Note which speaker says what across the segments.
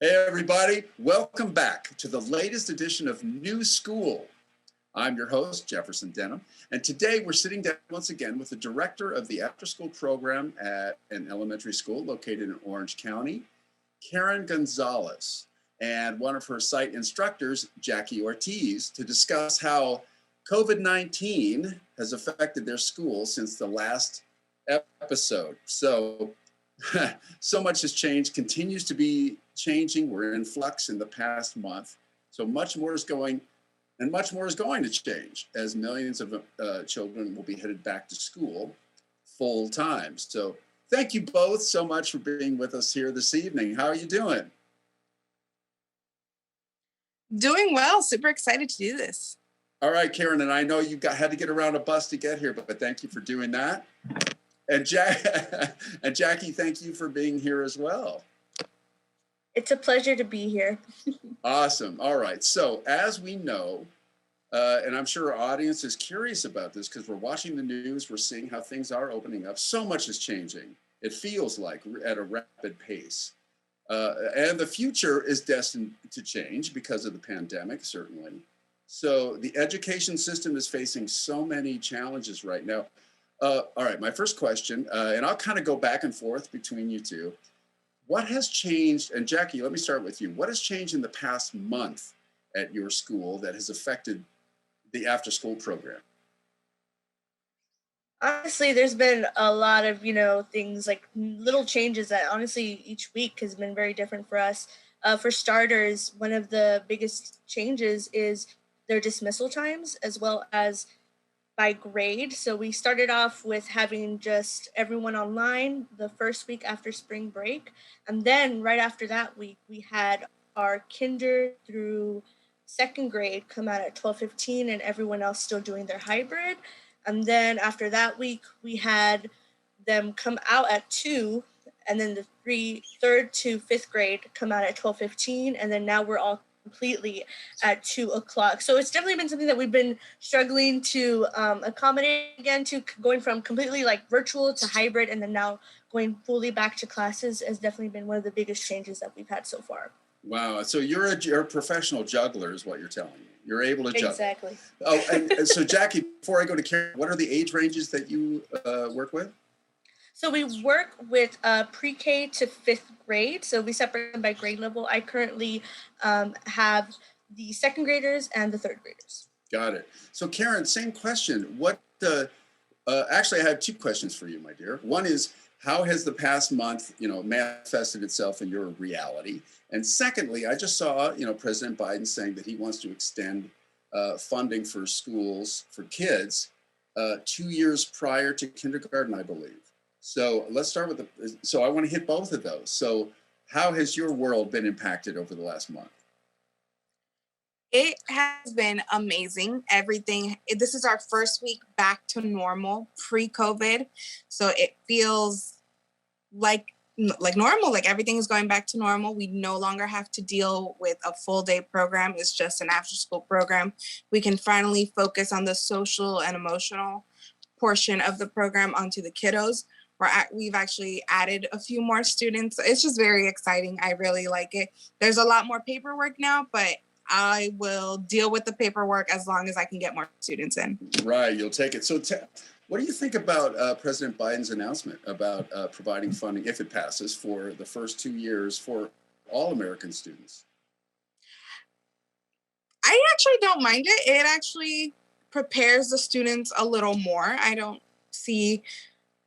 Speaker 1: Hey everybody, welcome back to the latest edition of New School. I'm your host, Jefferson Denham, and today we're sitting down once again with the director of the after-school program at an elementary school located in Orange County, Karen Gonzalez, and one of her site instructors, Jackie Ortiz, to discuss how COVID-19 has affected their school since the last episode. So much has changed, continues to be changing. We're in flux in the past month. So much more is going to change as millions of children will be headed back to school full time. So thank you both so much for being with us here this evening. How are you doing?
Speaker 2: Doing well. Super excited to do this.
Speaker 1: All right, Karen, and I know you had to get around a bus to get here, but thank you for doing that. And Jackie, thank you for being here as well.
Speaker 3: It's a pleasure to be here.
Speaker 1: Awesome. All right. So as we know, and I'm sure our audience is curious about this because we're watching the news, we're seeing how things are opening up. So much is changing. It feels like at a rapid pace. And the future is destined to change because of the pandemic, certainly. So the education system is facing so many challenges right now. All right, my first question, and I'll kind of go back and forth between you two. What has changed, and Jackie, let me start with you. What has changed in the past month at your school that has affected the after-school program?
Speaker 3: Honestly, there's been a lot of, things like little changes that honestly each week has been very different for us. For starters, one of the biggest changes is their dismissal times as well as by grade. So we started off with having just everyone online the first week after spring break. And then right after that week, we had our kinder through second grade come out at 12:15 and everyone else still doing their hybrid. And then after that week, we had them come out at 2, and then the third to fifth grade come out at 12:15. And then now we're all completely at 2:00. So it's definitely been something that we've been struggling to accommodate again, to going from completely like virtual to hybrid, and then now going fully back to classes has definitely been one of the biggest changes that we've had so far.
Speaker 1: Wow. So you're a professional juggler is what you're telling me. You're able to juggle.
Speaker 3: Exactly.
Speaker 1: Oh, and so Jackie, before I go to Karen, what are the age ranges that you work with?
Speaker 3: So we work with pre-K to fifth grade. So we separate them by grade level. I currently have the second graders and the third graders.
Speaker 1: Got it. So Karen, same question. Actually, I have two questions for you, my dear. One is, how has the past month, manifested itself in your reality? And secondly, I just saw, President Biden saying that he wants to extend funding for schools for kids 2 years prior to kindergarten, I believe. So let's start with so I want to hit both of those. So how has your world been impacted over the last month?
Speaker 2: It has been amazing. This is our first week back to normal pre-COVID. So it feels like normal, like everything is going back to normal. We no longer have to deal with a full day program. It's just an after school program. We can finally focus on the social and emotional portion of the program onto the kiddos. We've actually added a few more students. It's just very exciting. I really like it. There's a lot more paperwork now, but I will deal with the paperwork as long as I can get more students in.
Speaker 1: Right, you'll take it. So what do you think about President Biden's announcement about providing funding, if it passes, for the first 2 years for all American students?
Speaker 2: I actually don't mind it. It actually prepares the students a little more. I don't see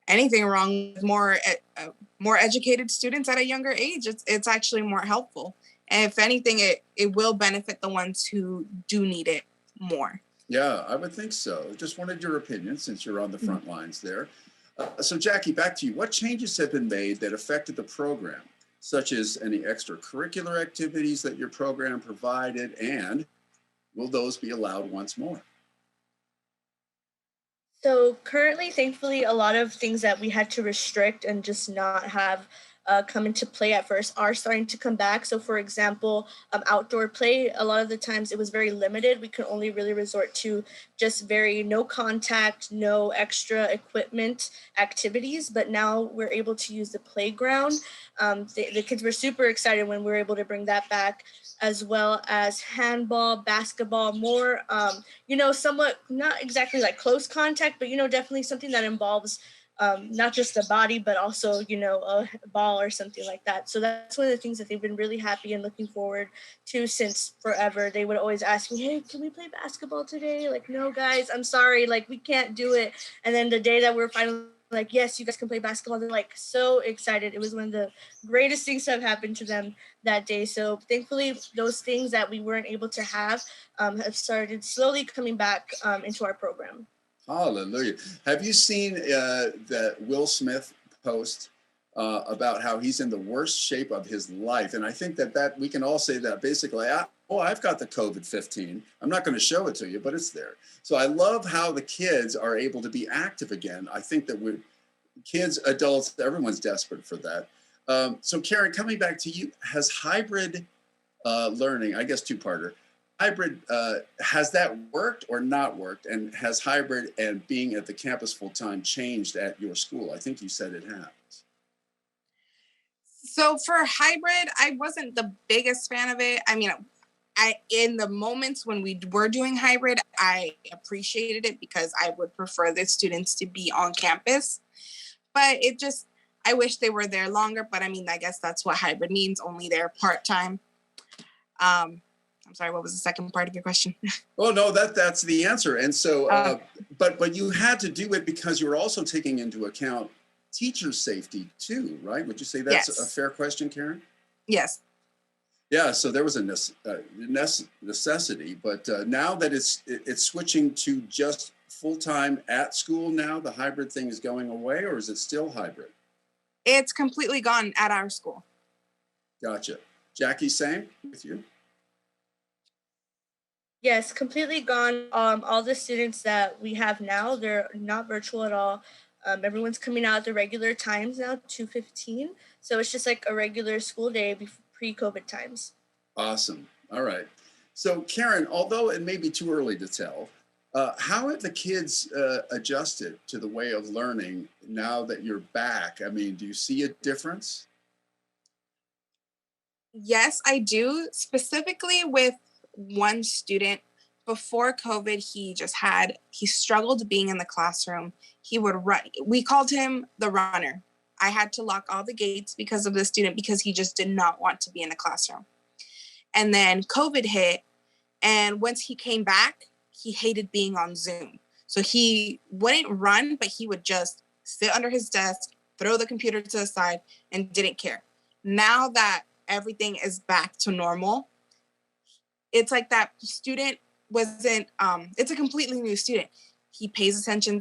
Speaker 2: anything wrong with more educated students at a younger age. It's actually more helpful. And if anything, it will benefit the ones who do need it more.
Speaker 1: Yeah, I would think so. Just wanted your opinion since you're on the front lines there. So Jackie, back to you. What changes have been made that affected the program, such as any extracurricular activities that your program provided, and will those be allowed once more?
Speaker 3: So currently, thankfully, a lot of things that we had to restrict and just not have come into play at first are starting to come back. So for example, outdoor play, a lot of the times it was very limited. We could only really resort to just very no contact, no extra equipment activities. But now we're able to use the playground. The kids were super excited when we were able to bring that back, as well as handball, basketball, more, somewhat not exactly like close contact, but, definitely something that involves not just the body, but also, a ball or something like that. So that's one of the things that they've been really happy and looking forward to since forever. They would always ask me, hey, can we play basketball today? Like, no, guys, I'm sorry. Like, we can't do it. And then the day that we're finally like, yes, you guys can play basketball, they're like so excited. It was one of the greatest things that have happened to them that day. So thankfully, those things that we weren't able to have started slowly coming back into our program.
Speaker 1: Hallelujah. Have you seen that Will Smith post about how he's in the worst shape of his life? And I think that we can all say that basically, I've got the COVID-15. I'm not going to show it to you, but it's there. So I love how the kids are able to be active again. I think that kids, adults, everyone's desperate for that. So Karen, coming back to you, has hybrid learning, I guess two-parter, hybrid, has that worked or not worked? And has hybrid and being at the campus full-time changed at your school? I think you said it has.
Speaker 2: So for hybrid, I wasn't the biggest fan of it. I mean, in the moments when we were doing hybrid, I appreciated it because I would prefer the students to be on campus. But I wish they were there longer. But I mean, I guess that's what hybrid means, only there part-time. I'm sorry, what was the second part of your question?
Speaker 1: Oh, no, that's the answer. And so, but you had to do it because you were also taking into account teacher safety too, right? Would you say that's
Speaker 2: Yes.
Speaker 1: a fair question, Karen?
Speaker 2: Yes.
Speaker 1: Yeah, so there was a necessity, but now that it's switching to just full-time at school now, the hybrid thing is going away, or is it still hybrid?
Speaker 2: It's completely gone at our school.
Speaker 1: Gotcha. Jackie, same with you?
Speaker 3: Yes, completely gone. All the students that we have now, they're not virtual at all. Everyone's coming out at the regular times now, 2:15. So it's just like a regular school day pre-COVID times.
Speaker 1: Awesome. All right. So Karen, although it may be too early to tell, how have the kids adjusted to the way of learning now that you're back? I mean, do you see a difference?
Speaker 2: Yes, I do. Specifically with one student, before COVID, he struggled being in the classroom. He would run. We called him the runner. I had to lock all the gates because of the student because he just did not want to be in the classroom. And then COVID hit. And once he came back, he hated being on Zoom. So he wouldn't run, but he would just sit under his desk, throw the computer to the side, and didn't care. Now that everything is back to normal, it's like that student wasn't, it's a completely new student. He pays attention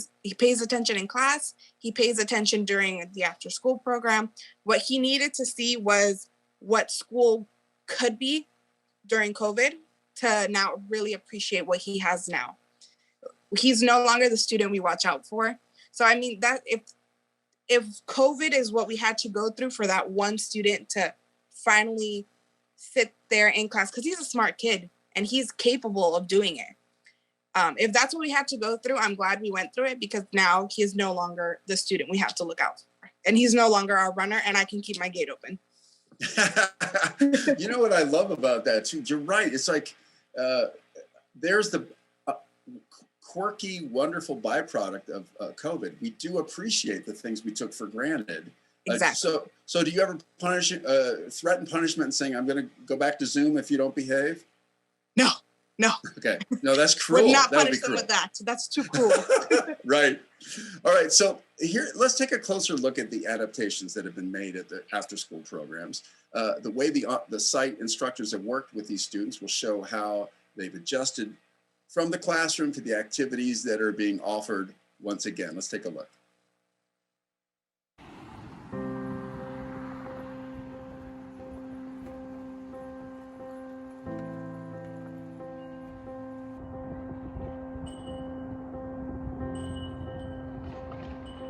Speaker 2: in class. He pays attention during the after school program. What he needed to see was what school could be during COVID to now really appreciate what he has now. He's no longer the student we watch out for. So I mean, that if COVID is what we had to go through for that one student to finally sit there in class, because he's a smart kid and he's capable of doing it. If that's what we had to go through, I'm glad we went through it, because now he is no longer the student we have to look out for. And he's no longer our runner, and I can keep my gate open.
Speaker 1: You know what I love about that too? You're right. It's like there's the quirky, wonderful byproduct of COVID. We do appreciate the things we took for granted.
Speaker 2: Exactly.
Speaker 1: So do you ever threaten punishment and saying, I'm going to go back to Zoom if you don't behave?
Speaker 2: No.
Speaker 1: Okay. No, that's cruel.
Speaker 2: Would not
Speaker 1: That would
Speaker 2: punish
Speaker 1: be
Speaker 2: them
Speaker 1: cruel.
Speaker 2: with that. That's too cruel.
Speaker 1: Right. All right. So here, let's take a closer look at the adaptations that have been made at the after-school programs. The way the site instructors have worked with these students will show how they've adjusted from the classroom to the activities that are being offered once again. Let's take a look.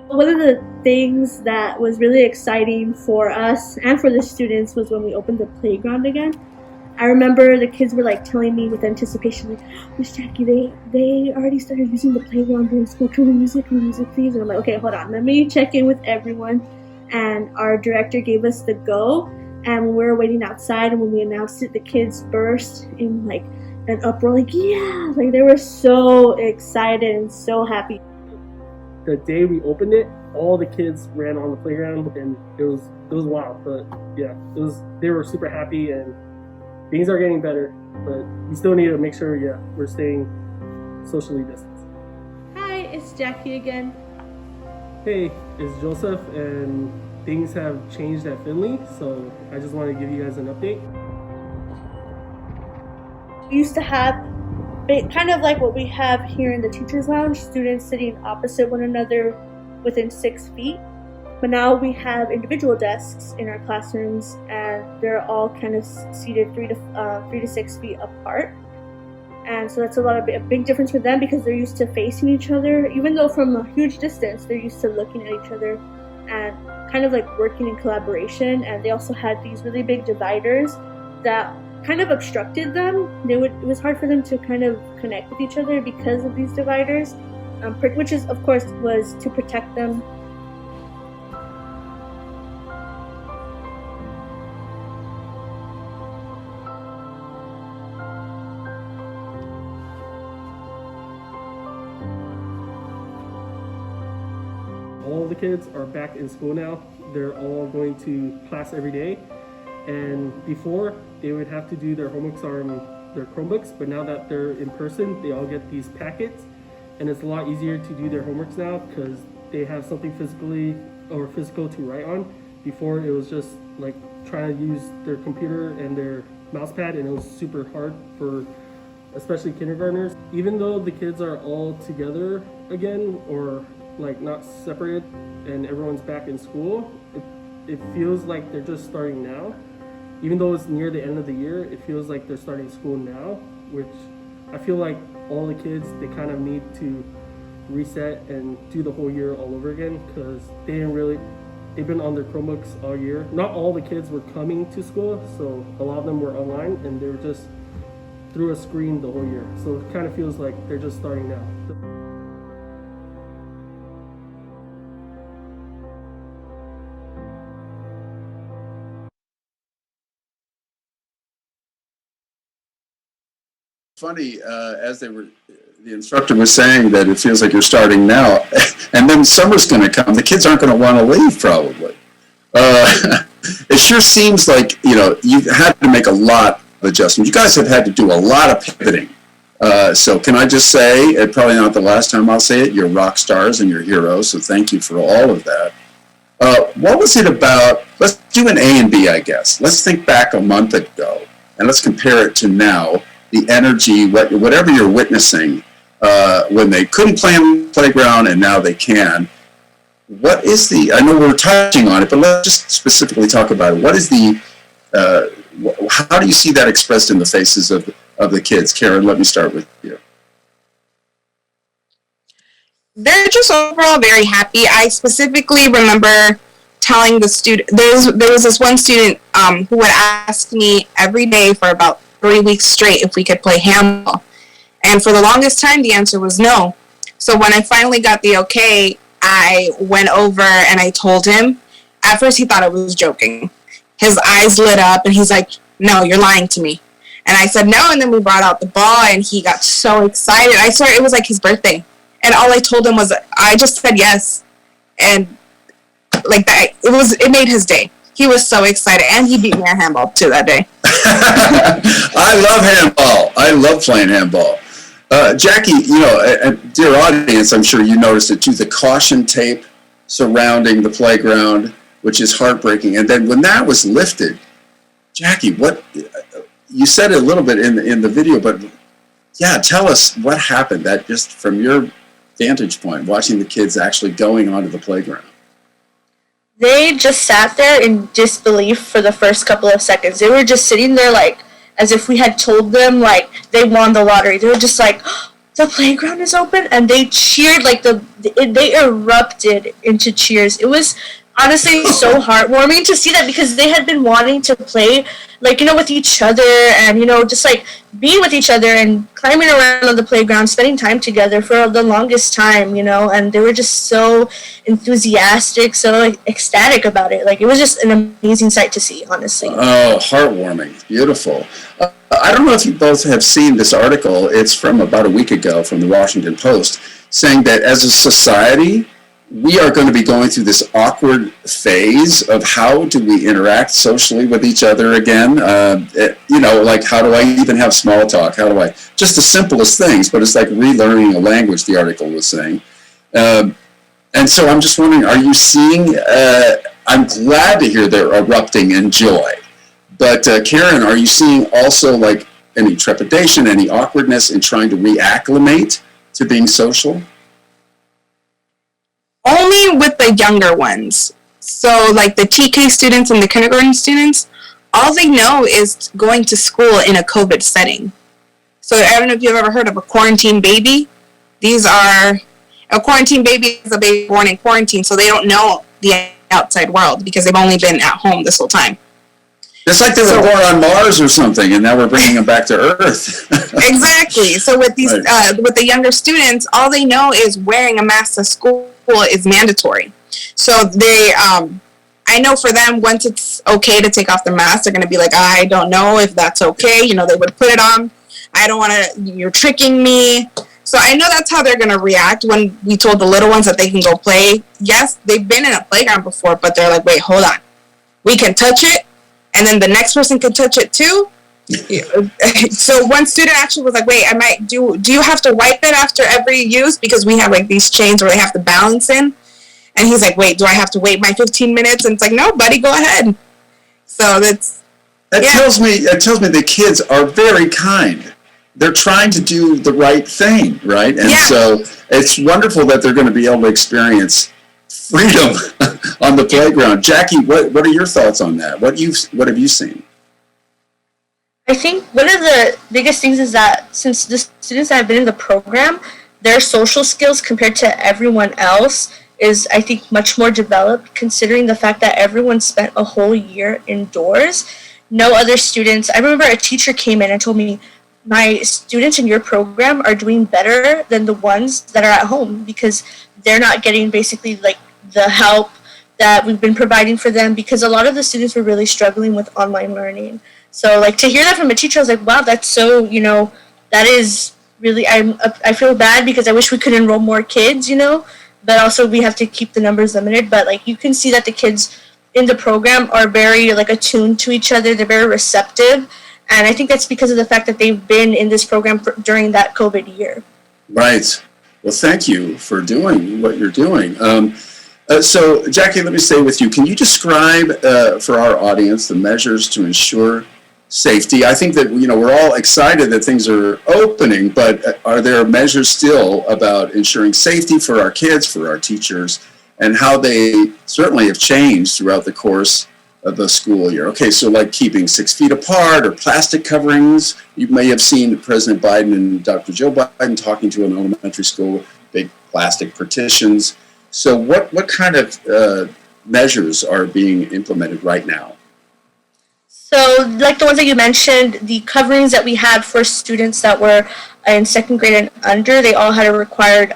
Speaker 3: One of the things that was really exciting for us and for the students was when we opened the playground again. I remember the kids were like telling me with anticipation, like, Miss Jackie, they already started using the playground during school. Can we use it, please? And I'm like, okay, hold on. Let me check in with everyone. And our director gave us the go. And when we were waiting outside and when we announced it, the kids burst in like an uproar, like, yeah, like they were so excited and so happy.
Speaker 4: The day we opened it, all the kids ran on the playground and it was wild. But yeah, they were super happy and things are getting better, but we still need to make sure, we're staying socially distanced.
Speaker 3: Hi, it's Jackie again.
Speaker 4: Hey, it's Joseph, and things have changed at Finley, so I just want to give you guys an update.
Speaker 3: We used to have kind of like what we have here in the teacher's lounge, students sitting opposite one another within 6 feet. But now we have individual desks in our classrooms, and they're all kind of seated 3 to 6 feet apart. And so that's a big difference for them because they're used to facing each other. Even though from a huge distance, they're used to looking at each other and kind of like working in collaboration. And they also had these really big dividers that kind of obstructed them. It was hard for them to kind of connect with each other because of these dividers, which is, of course, was to protect them.
Speaker 4: All the kids are back in school now. They're all going to class every day. And before, they would have to do their homeworks on their Chromebooks, but now that they're in person, they all get these packets. And it's a lot easier to do their homeworks now because they have something physical to write on. Before, it was just like trying to use their computer and their mouse pad, and it was super hard for especially kindergartners. Even though the kids are all together again, or like not separated, and everyone's back in school, it feels like they're just starting now. Even though it's near the end of the year, it feels like they're starting school now, which I feel like all the kids, they kind of need to reset and do the whole year all over again because they've been on their Chromebooks all year. Not all the kids were coming to school, so a lot of them were online and they were just through a screen the whole year. So it kind of feels like they're just starting now.
Speaker 1: Funny, as the instructor was saying that it feels like you're starting now, and then summer's going to come. The kids aren't going to want to leave, probably. It sure seems like, you've had to make a lot of adjustments. You guys have had to do a lot of pivoting. So can I just say, probably not the last time I'll say it, you're rock stars and you're heroes, so thank you for all of that. What was it about? Let's do an A and B, I guess. Let's think back a month ago, and let's compare it to now. The energy, whatever you're witnessing, when they couldn't play on the playground and now they can. What is I know we're touching on it, but let's just specifically talk about it. What is how do you see that expressed in the faces of the kids? Karen, let me start with you.
Speaker 2: They're just overall very happy. I specifically remember telling the student, there was this one student who would ask me every day for about 3 weeks straight if we could play handball. And for the longest time, the answer was no. So when I finally got the okay, I went over and I told him. At first, he thought I was joking. His eyes lit up and he's like, no, you're lying to me. And I said no, and then we brought out the ball and he got so excited. I swear it was like his birthday. And all I told him was, I just said yes. And like that, it made his day. He was so excited, and he beat me at handball too that day.
Speaker 1: I love handball. I love playing handball. Jackie, dear audience, I'm sure you noticed it too, the caution tape surrounding the playground, which is heartbreaking. And then when that was lifted, Jackie, you said it a little bit in the video, but yeah, tell us what happened, that just from your vantage point, watching the kids actually going onto the playground.
Speaker 3: They just sat there in disbelief for the first couple of seconds. They were just sitting there like as if we had told them like they won the lottery. They were just like, the playground is open, and they cheered like they erupted into cheers. It was honestly so heartwarming to see that, because they had been wanting to play, like, with each other, and just like be with each other and climbing around on the playground, spending time together for the longest time, and they were just so enthusiastic, so like ecstatic about it. Like, it was just an amazing sight to see, honestly.
Speaker 1: Oh, heartwarming. Beautiful. I don't know if you both have seen this article. It's from about a week ago from the Washington Post, saying that as a society, we are going to be going through this awkward phase of how do we interact socially with each other again. Like, how do I even have small talk? How do I, just the simplest things, but it's like relearning a language, the article was saying. And so I'm just wondering, are you seeing, I'm glad to hear they're erupting in joy. But Karen, are you seeing also like any trepidation, any awkwardness in trying to reacclimate to being social?
Speaker 2: Only with the younger ones. So like the TK students and the kindergarten students, all they know is going to school in a COVID setting. So I don't know if you've ever heard of a quarantine baby. A quarantine baby is a baby born in quarantine, so they don't know the outside world because they've only been at home this whole time.
Speaker 1: It's like they were born on Mars or something, and now we're bringing them back to Earth.
Speaker 2: Exactly. So with these, with the younger students, all they know is wearing a mask to school is mandatory. So they, I know for them, once it's okay to take off the mask, they're going to be like, I don't know if that's okay. They would put it on. I don't want to, you're tricking me. So I know that's how they're going to react when we told the little ones that they can go play. Yes, they've been in a playground before, but they're like, wait, hold on. We can touch it, and then the next person can touch it too. So one student actually was like, wait, do you have to wipe it after every use? Because we have like these chains where they have to balance in. And he's like, wait, do I have to wait my 15 minutes? And it's like, no, buddy, go ahead. So that
Speaker 1: tells me the kids are very kind. They're trying to do the right thing, right? And so it's wonderful that they're going to be able to experience freedom on the playground. Jackie, what are your thoughts on that? What have you seen?
Speaker 3: I think one of the biggest things is that since the students that have been in the program, their social skills compared to everyone else is, I think, much more developed, considering the fact that everyone spent a whole year indoors. No other students. I remember a teacher came in and told me, my students in your program are doing better than the ones that are at home because they're not getting basically like the help that we've been providing for them, because a lot of the students were really struggling with online learning. So like to hear that from a teacher, I was like, wow, that's so, that is really, I feel bad because I wish we could enroll more kids, but also we have to keep the numbers limited. But like you can see that the kids in the program are very like attuned to each other. They're very receptive. And I think that's because of the fact that they've been in this program during that COVID year.
Speaker 1: Right. Well, thank you for doing what you're doing. So Jackie, let me stay with you. Can you describe for our audience the measures to ensure safety? I think that we're all excited that things are opening, but are there measures still about ensuring safety for our kids, for our teachers, and how they certainly have changed throughout the course of the school year? Okay, so like keeping 6 feet apart or plastic coverings. You may have seen President Biden and Dr. Joe Biden talking to an elementary school, big plastic partitions. So what kind of measures are being implemented right now?
Speaker 3: So like the ones that you mentioned, the coverings that we had for students that were in second grade and under, they all had a required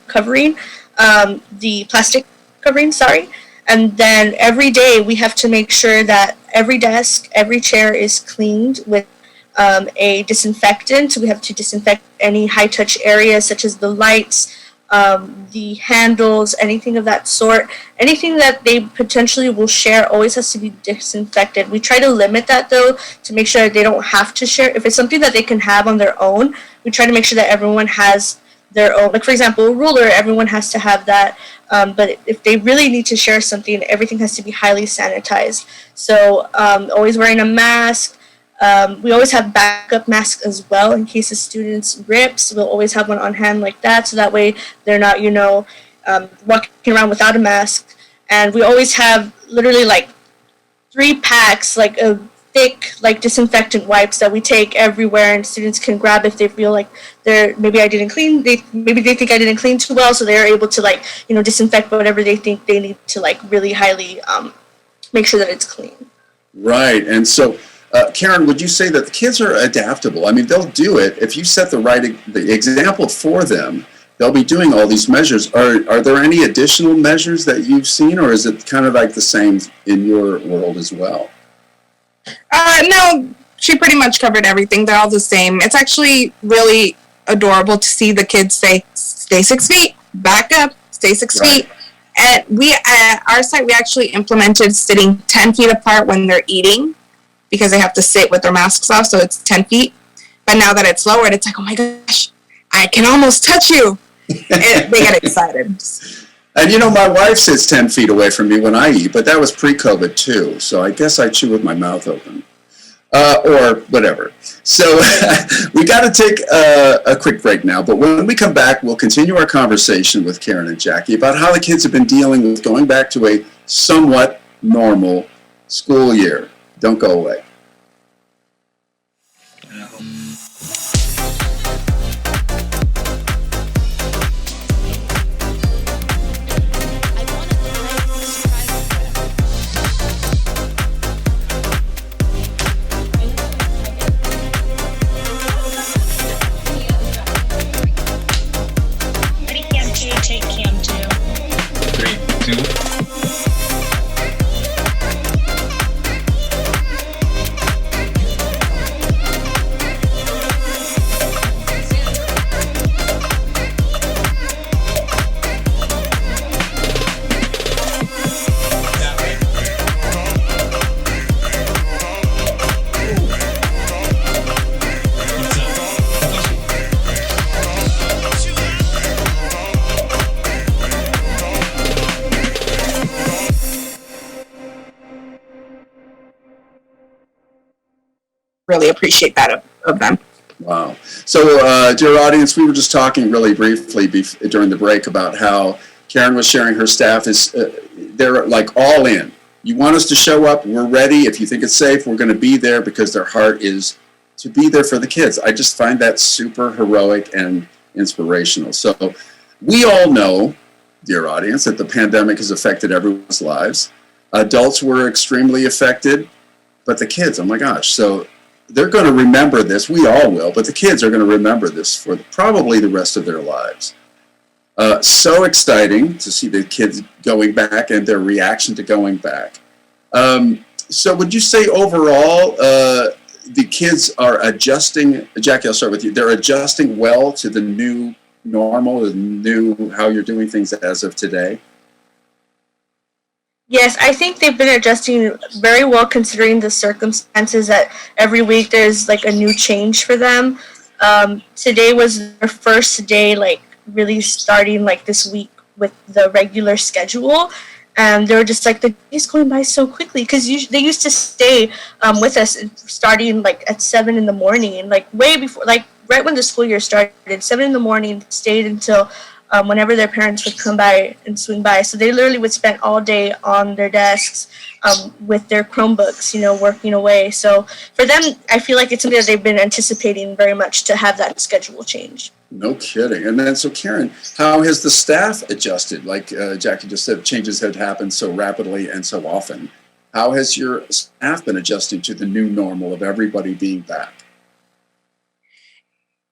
Speaker 3: covering, the plastic covering, sorry. And then every day we have to make sure that every desk, every chair is cleaned with a disinfectant. We have to disinfect any high-touch areas such as the lights, the handles, anything of that sort. Anything that they potentially will share always has to be disinfected. We try to limit that, though, to make sure they don't have to share. If it's something that they can have on their own, we try to make sure that everyone has their own. Like, for example, a ruler, everyone has to have that. But if they really need to share something, everything has to be highly sanitized. So always wearing a mask. We always have backup masks as well in case the students rips. We'll always have one on hand like that, so that way they're not, walking around without a mask. And we always have literally like 3 packs, like of thick like disinfectant wipes that we take everywhere, and students can grab if they feel like maybe they think I didn't clean too well, so they're able to like, you know, disinfect whatever they think they need to like really highly make sure that it's clean.
Speaker 1: Right. And so Karen, would you say that the kids are adaptable? I mean, they'll do it if you set the example for them. They'll be doing all these measures. Are there any additional measures that you've seen, or is it kind of like the same in your world as well?
Speaker 2: No, she pretty much covered everything. They're all the same. It's actually really adorable to see the kids say, stay 6 feet, back up, stay 6
Speaker 1: Right.
Speaker 2: feet. And we, at our site, we actually implemented sitting 10 feet apart when they're eating, because they have to sit with their masks off, so it's 10 feet. But now that it's lowered, it's like, oh my gosh, I can almost touch you. And they get excited.
Speaker 1: And you know, my wife sits 10 feet away from me when I eat, but that was pre-COVID too. So I guess I chew with my mouth open, or whatever. So we got to take a quick break now. But when we come back, we'll continue our conversation with Karen and Jackie about how the kids have been dealing with going back to a somewhat normal school year. Don't go away.
Speaker 5: Take Cam 2. 3, 2.
Speaker 2: Really appreciate that of them.
Speaker 1: Wow. So, dear audience, we were just talking really briefly during the break about how Karen was sharing her staff is, they're like all in. You want us to show up, we're ready. If you think it's safe, we're going to be there, because their heart is to be there for the kids. I just find that super heroic and inspirational. So we all know, dear audience, that the pandemic has affected everyone's lives. Adults were extremely affected, but the kids, oh my gosh. So they're going to remember this. We all will, but the kids are going to remember this for probably the rest of their lives. So exciting to see the kids going back and their reaction to going back. So would you say overall the kids are adjusting, Jackie, I'll start with you, they're adjusting well to the new normal, the new how you're doing things as of today?
Speaker 3: Yes, I think they've been adjusting very well considering the circumstances that every week there's like a new change for them. Today was their first day like really starting like this week with the regular schedule. And they were just like, the day's going by so quickly, because they used to stay with us starting like at 7 in the morning, like way before, like right when the school year started, 7 in the morning, stayed until whenever their parents would come by and swing by. So they literally would spend all day on their desks with their Chromebooks, you know, working away. So for them, I feel like it's something that they've been anticipating very much to have that schedule change.
Speaker 1: No kidding. And then, so Karen, how has the staff adjusted? Like Jackie just said, changes had happened so rapidly and so often. How has your staff been adjusting to the new normal of everybody being back?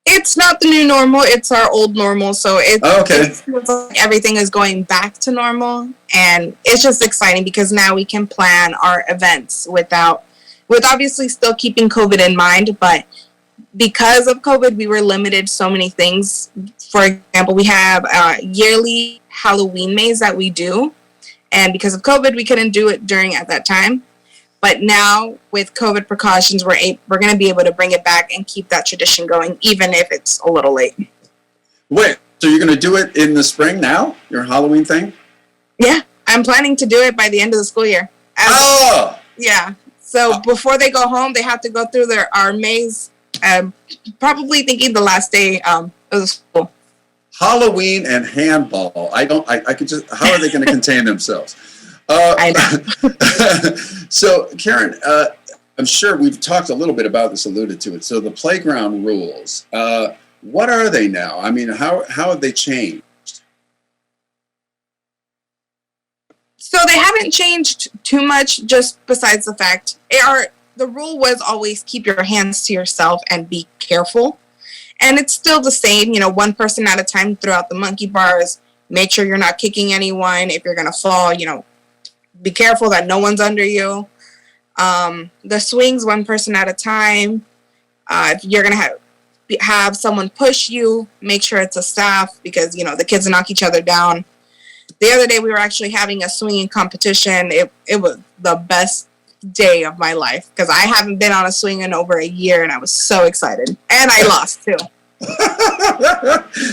Speaker 2: It's not the new normal, it's our old normal. So it feels like everything is going back to normal. And it's just exciting because now we can plan our events with obviously still keeping COVID in mind, but because of COVID, we were limited so many things. For example, we have a yearly Halloween maze that we do. And because of COVID, we couldn't do it at that time. But now with COVID precautions, we're going to be able to bring it back and keep that tradition going, even if it's a little late.
Speaker 1: Wait, so you're going to do it in the spring now? Your Halloween thing?
Speaker 2: Yeah, I'm planning to do it by the end of the school year. Yeah. So before they go home, they have to go through our maze. Probably thinking the last day of the school.
Speaker 1: Halloween and handball. I could just, how are they going to contain themselves?
Speaker 2: I know.
Speaker 1: So Karen, I'm sure we've talked a little bit about this, alluded to it. So the playground rules, what are they now? I mean, how have they changed?
Speaker 2: So they haven't changed too much, just besides the fact the rule was always keep your hands to yourself and be careful. And it's still the same, one person at a time throughout the monkey bars. Make sure you're not kicking anyone. If you're going to fall, be careful that no one's under you. The swings, one person at a time. If you're going to have someone push you, make sure it's a staff because, the kids knock each other down. The other day we were actually having a swinging competition. It was the best day of my life because I haven't been on a swing in over a year and I was so excited. And I lost too.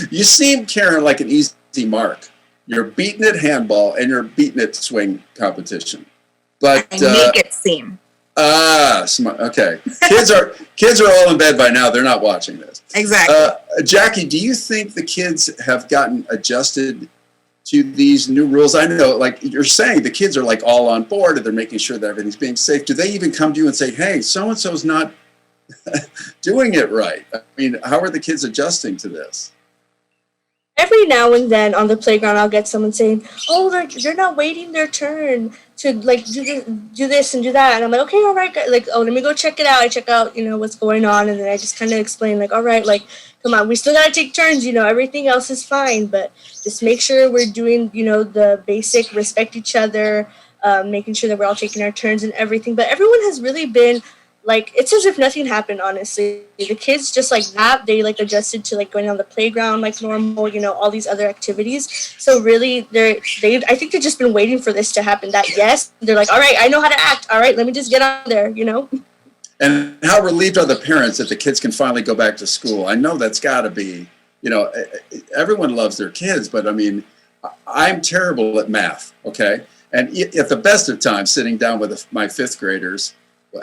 Speaker 1: You seem, Karen, like an easy mark. You're beating at handball and you're beating at swing competition. But
Speaker 2: I make it seem.
Speaker 1: Smart. Okay. Kids are all in bed by now. They're not watching this.
Speaker 2: Exactly.
Speaker 1: Jackie, do you think the kids have gotten adjusted to these new rules? I know, like you're saying, the kids are like all on board and they're making sure that everything's being safe. Do they even come to you and say, hey, so-and-so's not doing it right? I mean, how are the kids adjusting to this?
Speaker 3: Every now and then on the playground, I'll get someone saying, "Oh, they're not waiting their turn to do this and do that." And I'm like, "Okay, all right, like, oh, let me go check it out." I check out, what's going on, and then I just kind of explain, like, "All right, like, come on, we still gotta take turns. Everything else is fine, but just make sure we're doing, the basic respect each other, making sure that we're all taking our turns and everything." But everyone has really been. Like, it's as if nothing happened, honestly. The kids just like that, they like adjusted to like going on the playground like normal, all these other activities. So really I think they've just been waiting for this to happen. They're like, all right, I know how to act. All right, let me just get on there,
Speaker 1: And how relieved are the parents that the kids can finally go back to school? I know that's gotta be, everyone loves their kids, but I mean, I'm terrible at math, okay? And at the best of times, sitting down with my fifth graders,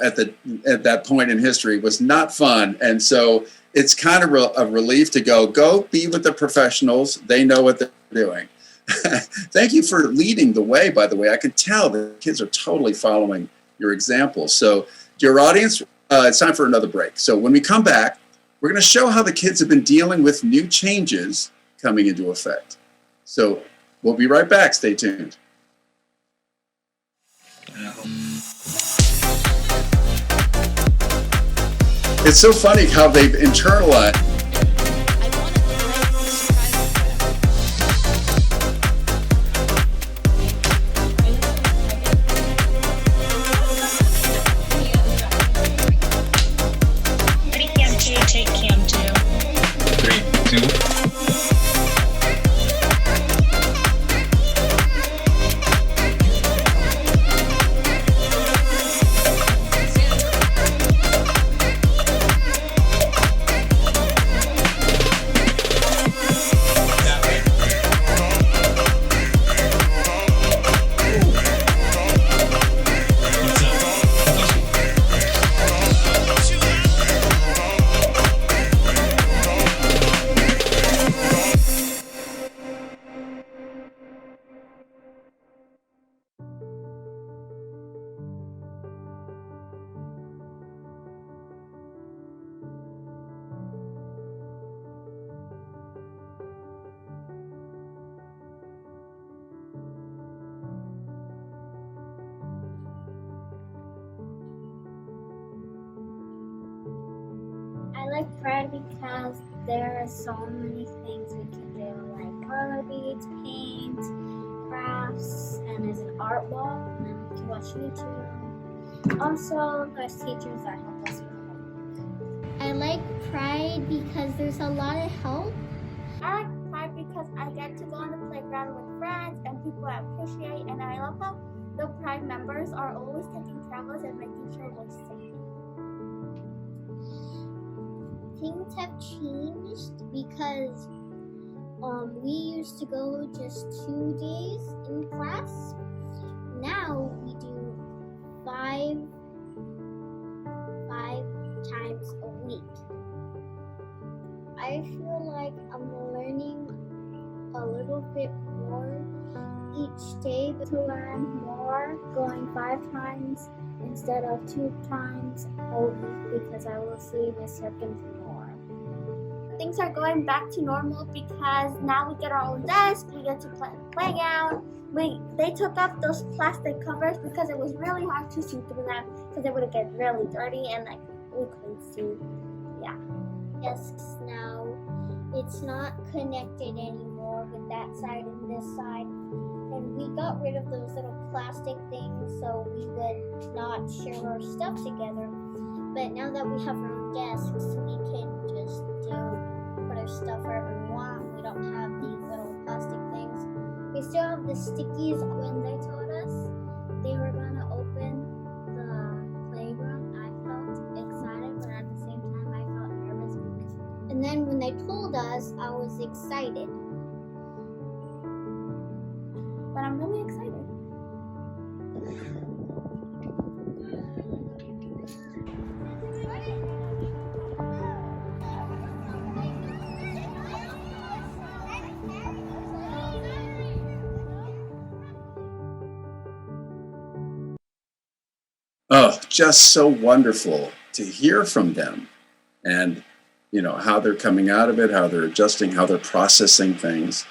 Speaker 1: at that point in history was not fun. And so it's kind of a relief to go be with the professionals. They know what they're doing. Thank you for leading the way, by the way. I can tell the kids are totally following your example. So dear audience, it's time for another break. So when we come back, we're going to show how the kids have been dealing with new changes coming into effect. So we'll be right back. Stay tuned. It's so funny how they've internalized.
Speaker 5: Ready, cam 2, take cam 2. 3, 2.
Speaker 6: I like Pride because there are so many things we can do, like roller beads, paint, crafts, and there's an art wall, and we can watch YouTube. Also, there's teachers that help us with homework. I like Pride because there's a lot of help.
Speaker 7: I like Pride because I get to go on the playground with friends and people I appreciate, and I love how the Pride members are always taking care of us and making sure we're safe.
Speaker 6: Things have changed because we used to go just 2 days in class. Now we do five times a week. I feel like I'm learning a little bit more each day to learn more. Going 5 times instead of 2 times a week because I will see my seconds more.
Speaker 7: Things are going back to normal because now we get our own desk, we get to play in the playground. They took off those plastic covers because it was really hard to see through them because it would get really dirty and like we couldn't see. Yeah.
Speaker 6: Desks now, it's not connected anymore with that side and this side. And we got rid of those little plastic things so we would not share our stuff together. But now that we have our own desks, we can just put our stuff wherever we want. We don't have these little plastic things. We still have the stickies. When they told us they were going to open the playground, I felt excited, but at the same time I felt nervous. And then when they told us, I was excited.
Speaker 7: But I'm really excited.
Speaker 1: Oh, just so wonderful to hear from them and, you know, how they're coming out of it, how they're adjusting, how they're processing things.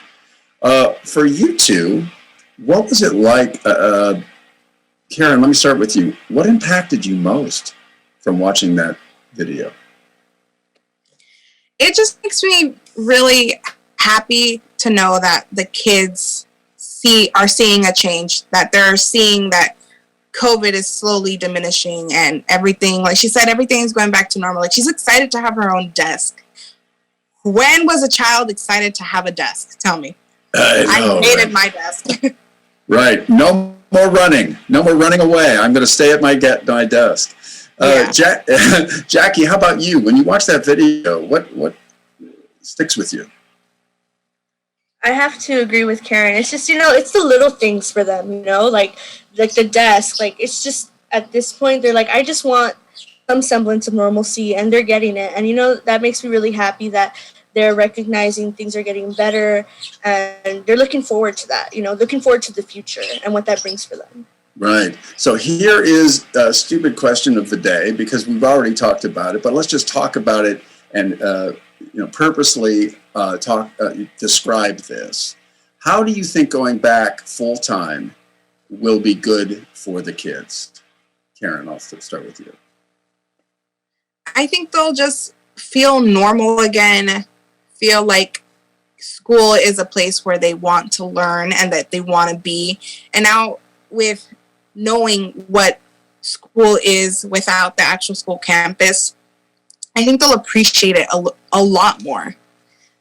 Speaker 1: For you two, what was it like? Karen, let me start with you. What impacted you most from watching that video?
Speaker 2: It just makes me really happy to know that the kids are seeing a change, that they're seeing that COVID is slowly diminishing and everything, like she said, everything is going back to normal. Like she's excited to have her own desk. When was a child excited to have a desk? Tell me. I hated my desk. Right.
Speaker 1: No more running. No more running away. I'm going to stay at my desk. Jackie, how about you? When you watch that video, what sticks with you?
Speaker 3: I have to agree with Karen. It's just, it's the little things for them, like the desk. Like, it's just, at this point, they're like, I just want some semblance of normalcy, and they're getting it. And, that makes me really happy that they're recognizing things are getting better, and they're looking forward to that, looking forward to the future and what that brings for them.
Speaker 1: Right. So here is a stupid question of the day, because we've already talked about it, but let's just talk about it and, purposely describe this. How do you think going back full time will be good for the kids? Karen, I'll start with you.
Speaker 2: I think they'll just feel normal again, feel like school is a place where they want to learn and that they want to be. And now with knowing what school is without the actual school campus, I think they'll appreciate it a lot more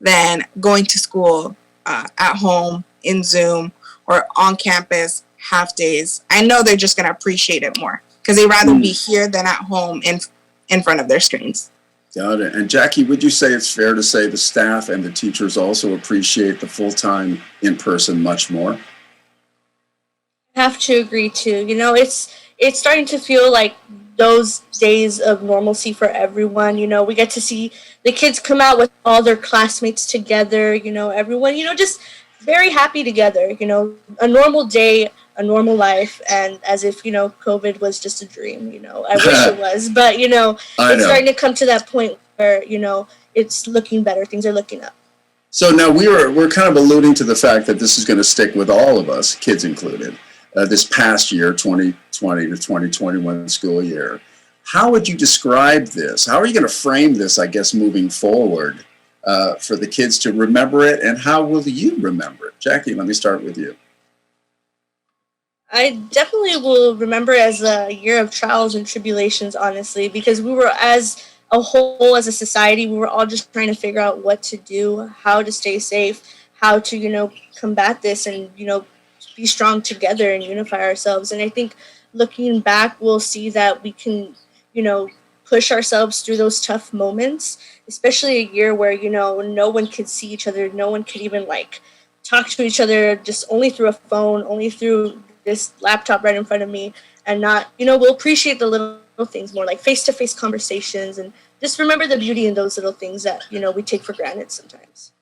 Speaker 2: than going to school at home, in Zoom, or on campus, half days. I know they're just going to appreciate it more because they'd rather be here than at home in front of their screens.
Speaker 1: Got it. And Jackie, would you say it's fair to say the staff and the teachers also appreciate the full-time in-person much more?
Speaker 3: I have to agree too. It's starting to feel like those days of normalcy for everyone. We get to see the kids come out with all their classmates together, everyone, just very happy together, a normal day, a normal life, and as if, COVID was just a dream, I wish it was, but, it's starting to come to that point where, it's looking better, things are looking up.
Speaker 1: So now we're kind of alluding to the fact that this is going to stick with all of us, kids included. This past year, 2020 to 2021 school year. How would you describe this? How are you going to frame this, I guess, moving forward for the kids to remember it? And how will you remember it? Jackie, let me start with you.
Speaker 3: I definitely will remember it as a year of trials and tribulations, honestly, because we were, as a whole, as a society, we were all just trying to figure out what to do, how to stay safe, how to, combat this and, be strong together and unify ourselves. And I think looking back, we'll see that we can, push ourselves through those tough moments, especially a year where, no one could see each other. No one could even talk to each other, just only through a phone, only through this laptop right in front of me, and not, we'll appreciate the little things more, like face-to-face conversations, and just remember the beauty in those little things that, we take for granted sometimes.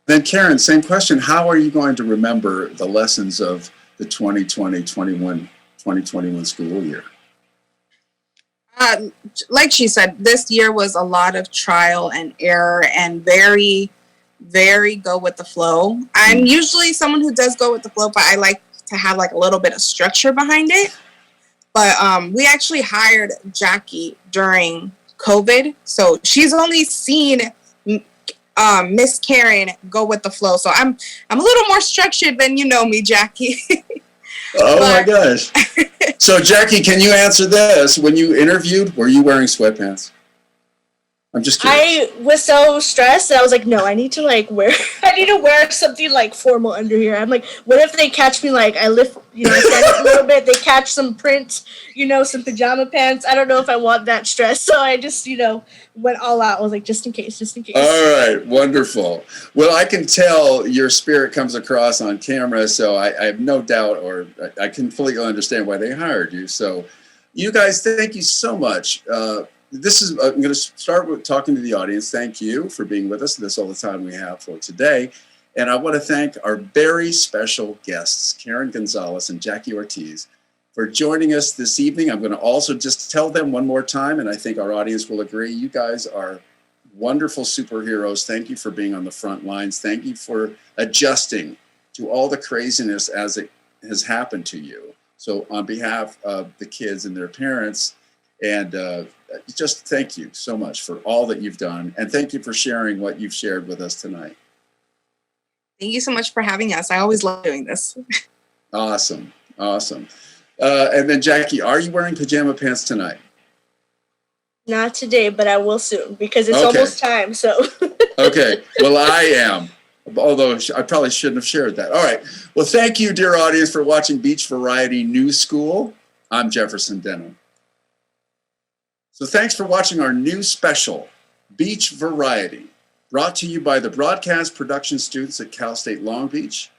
Speaker 1: Then Karen, same question. How are you going to remember the lessons of the 2020-21 2021 school year?
Speaker 2: Like she said, this year was a lot of trial and error and very, very go with the flow. I'm usually someone who does go with the flow, but I like to have like a little bit of structure behind it. But we actually hired Jackie during COVID, so she's only seen Miss Karen go with the flow. So I'm a little more structured than you know me, Jackie.
Speaker 1: Oh my gosh. So Jackie, can you answer this? When you interviewed, were you wearing sweatpants? I'm just curious.
Speaker 3: I was so stressed that I was like, no, I need to wear something like formal under here. I'm like, what if they catch me like I lift, I stand up a little bit, they catch some print, some pajama pants. I don't know if I want that stress. So I just, went all out. I was like, just in case.
Speaker 1: All right, wonderful. Well, I can tell your spirit comes across on camera, so I have no doubt, or I can fully understand why they hired you. So you guys, thank you so much. I'm going to start with talking to the audience. Thank you for being with us. That's all the time we have for today. And I want to thank our very special guests, Karen Gonzalez and Jackie Ortiz, for joining us this evening. I'm going to also just tell them one more time, and I think our audience will agree. You guys are wonderful superheroes. Thank you for being on the front lines. Thank you for adjusting to all the craziness as it has happened to you. So on behalf of the kids and their parents, and just thank you so much for all that you've done. And thank you for sharing what you've shared with us tonight.
Speaker 2: Thank you so much for having us. I always love doing this.
Speaker 1: Awesome. And then Jackie, are you wearing pajama pants tonight?
Speaker 3: Not today, but I will soon because it's almost time. So.
Speaker 1: Okay. Well, I am. Although I probably shouldn't have shared that. All right. Well, thank you, dear audience, for watching Beach Variety New School. I'm Jefferson Denham. So thanks for watching our new special, Beach Variety, brought to you by the broadcast production students at Cal State Long Beach.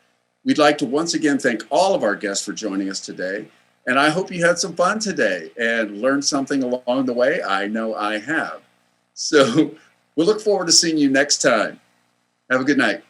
Speaker 1: We'd like to once again thank all of our guests for joining us today. And I hope you had some fun today and learned something along the way. I know I have. So we'll look forward to seeing you next time. Have a good night.